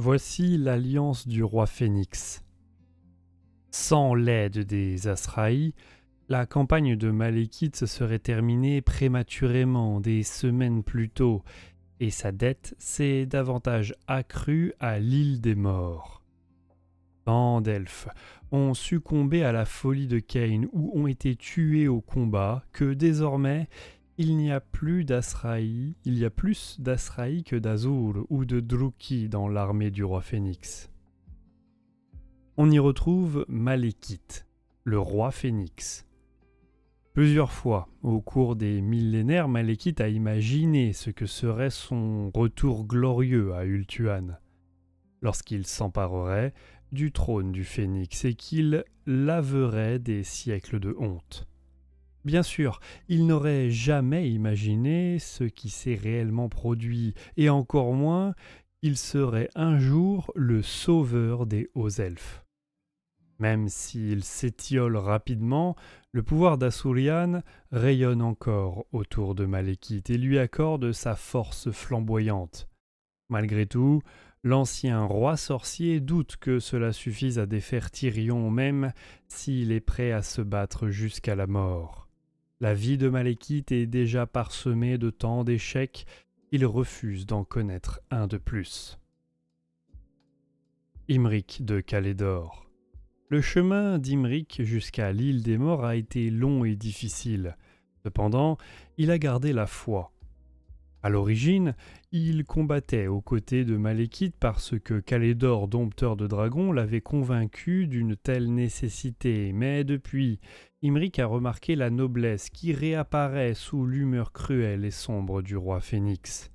Voici l'alliance du roi Phénix. Sans l'aide des Azraï, la campagne de Malekith se serait terminée prématurément des semaines plus tôt, et sa dette s'est davantage accrue à l'île des morts. Tant d'elfes ont succombé à la folie de Cain ou ont été tués au combat que désormais il n'y a plus d'Azraï, il y a plus d'Azraï que d'Azur ou de Druki dans l'armée du roi Phénix. On y retrouve Malekith, le roi Phénix. Plusieurs fois, au cours des millénaires, Malekith a imaginé ce que serait son retour glorieux à Ulthuan, lorsqu'il s'emparerait du trône du Phénix et qu'il laverait des siècles de honte. Bien sûr, il n'aurait jamais imaginé ce qui s'est réellement produit, et encore moins qu'il serait un jour le sauveur des hauts elfes. Même s'il s'étiole rapidement, le pouvoir d'Asurian rayonne encore autour de Malekith et lui accorde sa force flamboyante. Malgré tout, l'ancien roi sorcier doute que cela suffise à défaire Tyrion même s'il est prêt à se battre jusqu'à la mort. La vie de Malekith est déjà parsemée de tant d'échecs qu'il refuse d'en connaître un de plus. Imric de Calédor. Le chemin d'Imric jusqu'à l'île des morts a été long et difficile. Cependant, il a gardé la foi. À l'origine, il combattait aux côtés de Malekith parce que Calédor, dompteur de dragons, l'avait convaincu d'une telle nécessité. Mais depuis, Imric a remarqué la noblesse qui réapparaît sous l'humeur cruelle et sombre du roi Phénix.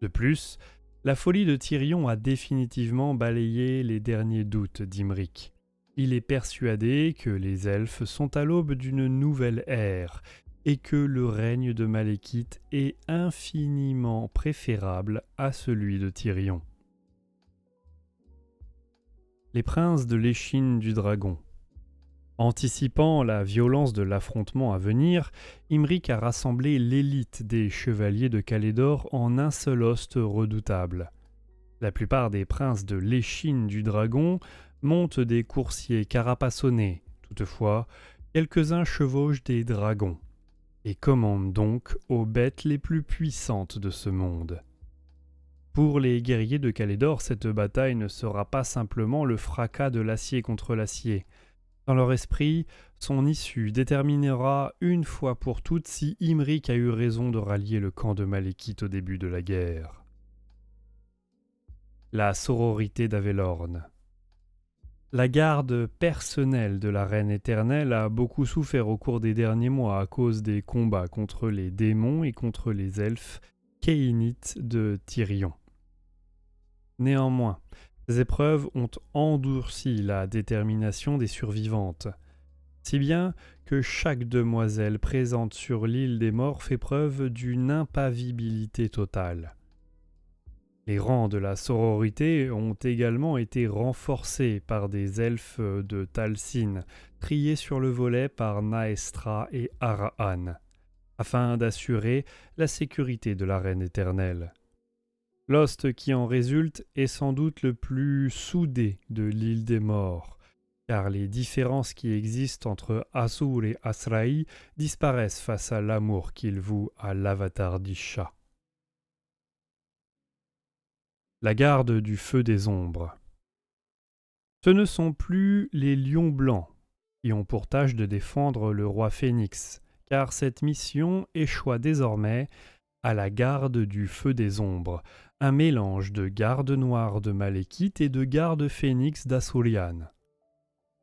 De plus, la folie de Tyrion a définitivement balayé les derniers doutes d'Imric. Il est persuadé que les elfes sont à l'aube d'une nouvelle ère et que le règne de Malekith est infiniment préférable à celui de Tyrion. Les princes de l'échine du dragon. Anticipant la violence de l'affrontement à venir, Imric a rassemblé l'élite des chevaliers de Calédor en un seul hoste redoutable. La plupart des princes de l'échine du dragon montent des coursiers carapassonnés. Toutefois, quelques-uns chevauchent des dragons et commandent donc aux bêtes les plus puissantes de ce monde. Pour les guerriers de Calédor, cette bataille ne sera pas simplement le fracas de l'acier contre l'acier. Dans leur esprit, son issue déterminera une fois pour toutes si Imric a eu raison de rallier le camp de Malekith au début de la guerre. La sororité d'Avelorn. La garde personnelle de la Reine éternelle a beaucoup souffert au cours des derniers mois à cause des combats contre les démons et contre les elfes kéinites de Tyrion. Néanmoins, ces épreuves ont endurci la détermination des survivantes, si bien que chaque demoiselle présente sur l'île des morts fait preuve d'une impavibilité totale. Les rangs de la sororité ont également été renforcés par des elfes de Talcine, triés sur le volet par Naestra et Arahan, afin d'assurer la sécurité de la Reine éternelle. L'ost qui en résulte est sans doute le plus soudé de l'île des morts, car les différences qui existent entre Azur et Azraï disparaissent face à l'amour qu'il voue à l'avatar d'Isha. La garde du feu des ombres. Ce ne sont plus les lions blancs qui ont pour tâche de défendre le roi Phénix, car cette mission échoit désormais à la garde du feu des ombres, un mélange de garde noire de Malekith et de garde Phénix d'Asurian.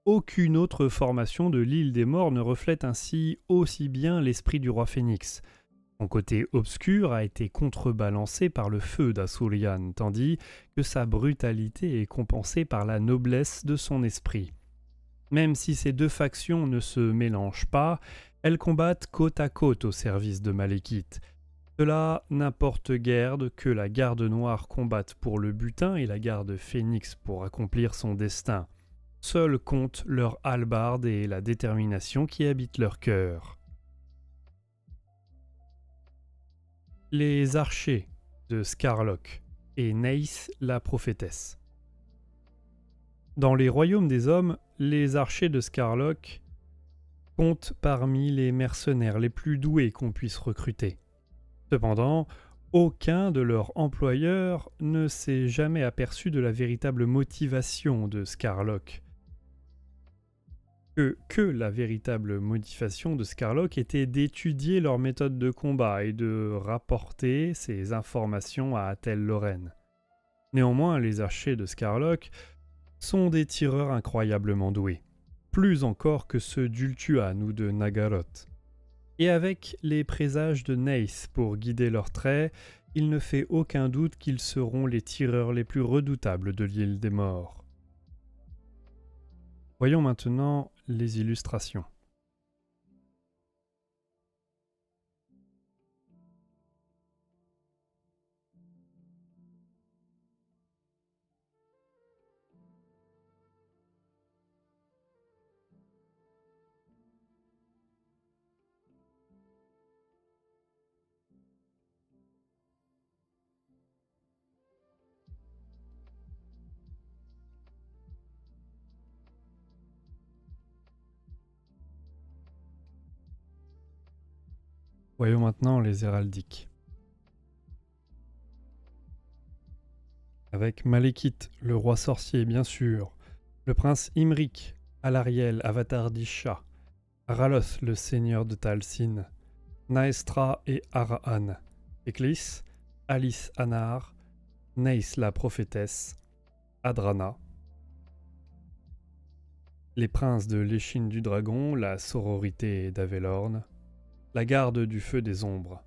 Aucune autre formation de l'île des morts ne reflète ainsi aussi bien l'esprit du roi Phénix. Son côté obscur a été contrebalancé par le feu d'Asurian, tandis que sa brutalité est compensée par la noblesse de son esprit. Même si ces deux factions ne se mélangent pas, elles combattent côte à côte au service de Malekith. Cela n'importe guère que la garde noire combatte pour le butin et la garde Phénix pour accomplir son destin. Seuls comptent leur hallebarde et la détermination qui habitent leur cœur. Les archers de Scarlock et Neis la prophétesse. Dans les royaumes des hommes, les archers de Scarlock comptent parmi les mercenaires les plus doués qu'on puisse recruter. Cependant, aucun de leurs employeurs ne s'est jamais aperçu de la véritable motivation de Scarlock. Que la véritable motivation de Scarlock était d'étudier leur méthode de combat et de rapporter ces informations à Athel Loren. Néanmoins, les archers de Scarlock sont des tireurs incroyablement doués, plus encore que ceux d'Ultuan ou de Nagaroth. Et avec les présages de Neith pour guider leurs traits, il ne fait aucun doute qu'ils seront les tireurs les plus redoutables de l'île des morts. Voyons maintenant les illustrations. Voyons maintenant les héraldiques. Avec Malekith, le roi sorcier bien sûr, le prince Imrik, Alariel, avatar d'Isha, Raloth, le seigneur de Talsin, Naestra et Araan, Eklis, Alice Anar, Neis la prophétesse, Adrana, les princes de l'échine du dragon, la sororité d'Avelorn, la garde du feu des ombres.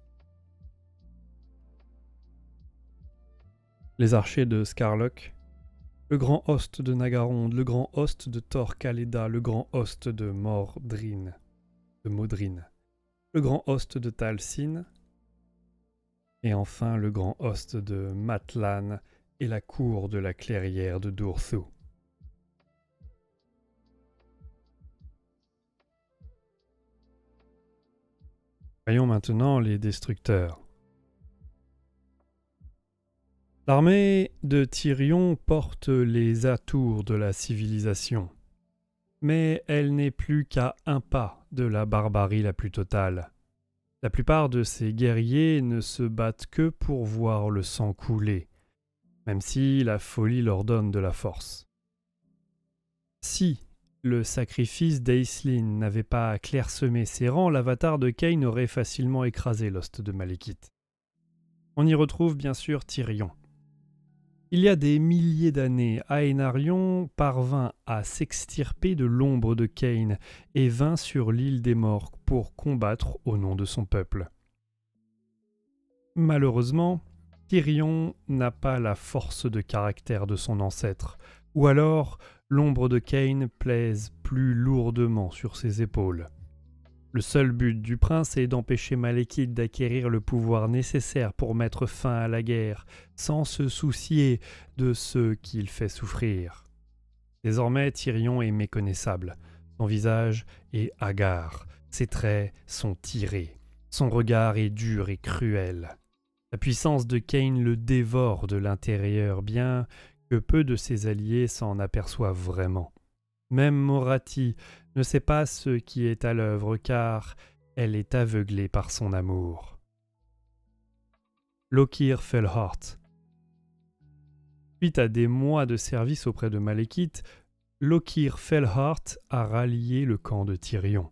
Les archers de Scarlock, le grand host de Nagaronde, le grand host de Tor Kaleda, le grand host de Modrin, le grand host de Talsin, et enfin le grand host de Matlan et la cour de la clairière de Durthu. Voyons maintenant les destructeurs. L'armée de Tyrion porte les atours de la civilisation, mais elle n'est plus qu'à un pas de la barbarie la plus totale. La plupart de ces guerriers ne se battent que pour voir le sang couler, même si la folie leur donne de la force. Si le sacrifice d'Aisling n'avait pas clairsemé ses rangs, l'avatar de Kain aurait facilement écrasé l'host de Malekith. On y retrouve bien sûr Tyrion. Il y a des milliers d'années, Aenarion parvint à s'extirper de l'ombre de Kain et vint sur l'île des morts pour combattre au nom de son peuple. Malheureusement, Tyrion n'a pas la force de caractère de son ancêtre, ou alors l'ombre de Kain pèse plus lourdement sur ses épaules. Le seul but du prince est d'empêcher Malekith d'acquérir le pouvoir nécessaire pour mettre fin à la guerre, sans se soucier de ceux qu'il fait souffrir. Désormais, Tyrion est méconnaissable. Son visage est hagard, ses traits sont tirés, son regard est dur et cruel. La puissance de Kain le dévore de l'intérieur, bien que peu de ses alliés s'en aperçoivent vraiment. Même Morathi ne sait pas ce qui est à l'œuvre car elle est aveuglée par son amour. Lokir Fellhart. Suite à des mois de service auprès de Malekith, Lokir Fellhart a rallié le camp de Tyrion.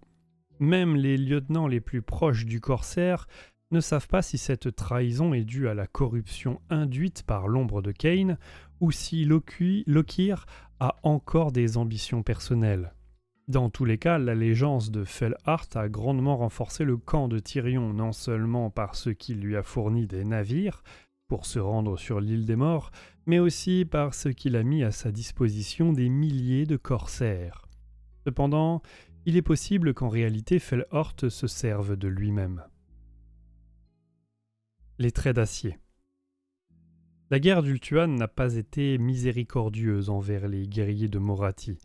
Même les lieutenants les plus proches du corsaire ne savent pas si cette trahison est due à la corruption induite par l'ombre de Kain ou si Lokir a encore des ambitions personnelles. Dans tous les cas, l'allégeance de Fellhart a grandement renforcé le camp de Tyrion, non seulement parce qu'il lui a fourni des navires pour se rendre sur l'île des morts, mais aussi parce qu'il a mis à sa disposition des milliers de corsaires. Cependant, il est possible qu'en réalité Fellhart se serve de lui-même. Les traits d'acier. La guerre d'Ultuan n'a pas été miséricordieuse envers les guerriers de Morathi.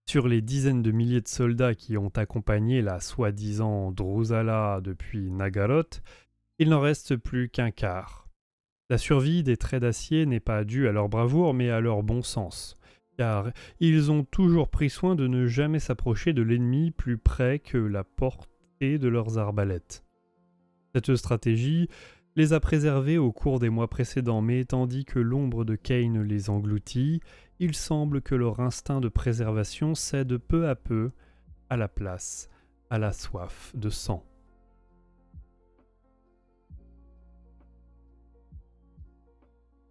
Sur les dizaines de milliers de soldats qui ont accompagné la soi-disant Drusala depuis Nagaroth, il n'en reste plus qu'un quart. La survie des traits d'acier n'est pas due à leur bravoure, mais à leur bon sens, car ils ont toujours pris soin de ne jamais s'approcher de l'ennemi plus près que la portée de leurs arbalètes. Cette stratégie les a préservés au cours des mois précédents, mais tandis que l'ombre de Kane les engloutit, il semble que leur instinct de préservation cède peu à peu à la place à la soif de sang.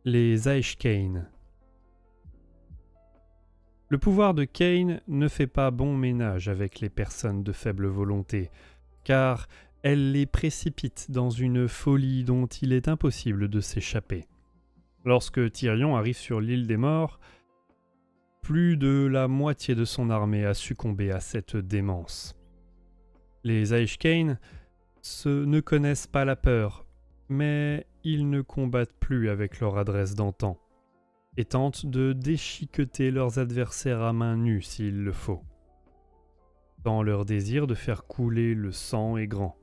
Les Aeshkane. Le pouvoir de Kane ne fait pas bon ménage avec les personnes de faible volonté, car elle les précipite dans une folie dont il est impossible de s'échapper. Lorsque Tyrion arrive sur l'île des morts, plus de la moitié de son armée a succombé à cette démence. Les Aeshkane ne connaissent pas la peur, mais ils ne combattent plus avec leur adresse d'antan, et tentent de déchiqueter leurs adversaires à main nue s'il le faut. Tant leur désir de faire couler le sang est grand.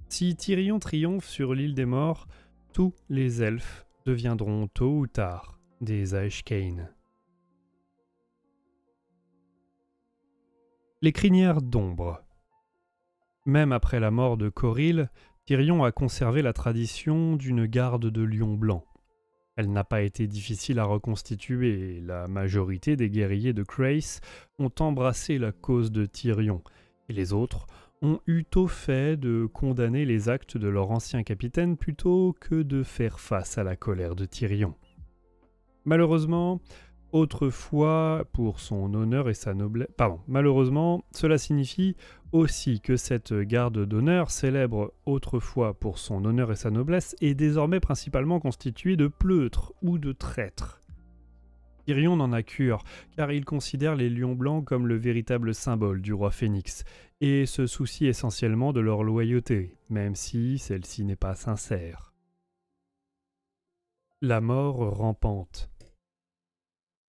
Si Tyrion triomphe sur l'île des morts, tous les elfes deviendront tôt ou tard des Aeshkane. Les crinières d'ombre. Même après la mort de Coril, Tyrion a conservé la tradition d'une garde de lions blancs. Elle n'a pas été difficile à reconstituer et la majorité des guerriers de Crace ont embrassé la cause de Tyrion, et les autres ont eu au fait de condamner les actes de leur ancien capitaine plutôt que de faire face à la colère de Tyrion. Malheureusement, malheureusement, cela signifie aussi que cette garde d'honneur, célèbre autrefois pour son honneur et sa noblesse, est désormais principalement constituée de pleutres ou de traîtres. Tyrion n'en a cure, car il considère les lions blancs comme le véritable symbole du roi Phénix, et se soucie essentiellement de leur loyauté, même si celle-ci n'est pas sincère. La mort rampante.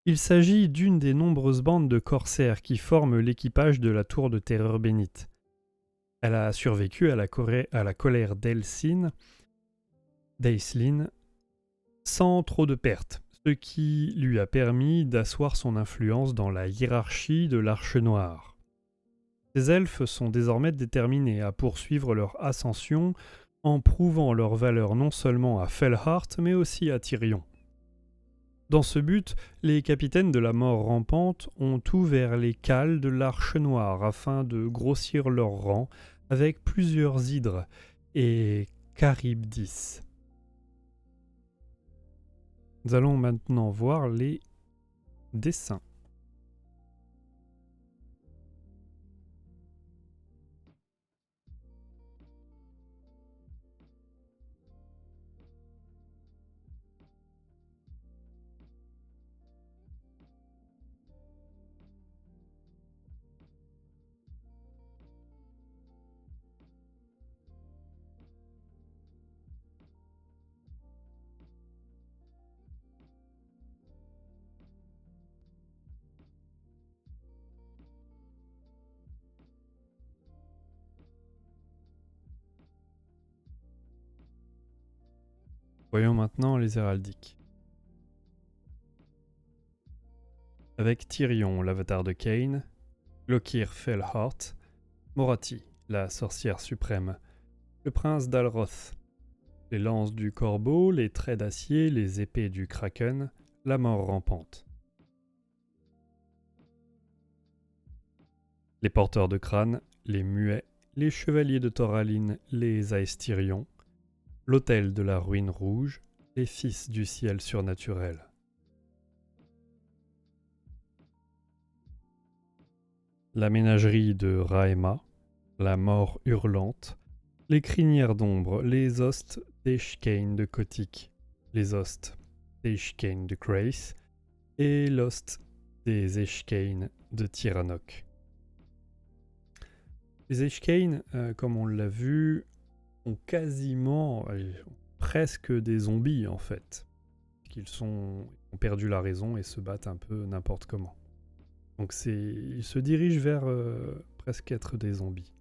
Il s'agit d'une des nombreuses bandes de corsaires qui forment l'équipage de la Tour de Terreur bénite. Elle a survécu à la colère d'Aeslin sans trop de pertes, ce qui lui a permis d'asseoir son influence dans la hiérarchie de l'Arche Noire. Ces elfes sont désormais déterminés à poursuivre leur ascension en prouvant leur valeur non seulement à Fellheart mais aussi à Tyrion. Dans ce but, les capitaines de la mort rampante ont ouvert les cales de l'Arche Noire afin de grossir leur rang avec plusieurs hydres et Charybdis. Nous allons maintenant voir les dessins. Voyons maintenant les héraldiques. Avec Tyrion, l'avatar de Kane, Lokir Fellheart, Morathi, la sorcière suprême, le prince d'Alroth, les lances du corbeau, les traits d'acier, les épées du kraken, la mort rampante. Les porteurs de crâne, les muets, les chevaliers de Thoraline, les Aestyrions, l'autel de la ruine rouge, les fils du ciel surnaturel. La ménagerie de Raema, la mort hurlante, les crinières d'ombre, les hostes d'Eshkane de Kotik, les hostes d'Eshkane de Crace et l'host des Eshkane de Tiranoc. Les Eshkane, comme on l'a vu, ont quasiment, presque des zombies en fait. Ils ont perdu la raison et se battent un peu n'importe comment. Donc ils se dirigent vers presque être des zombies.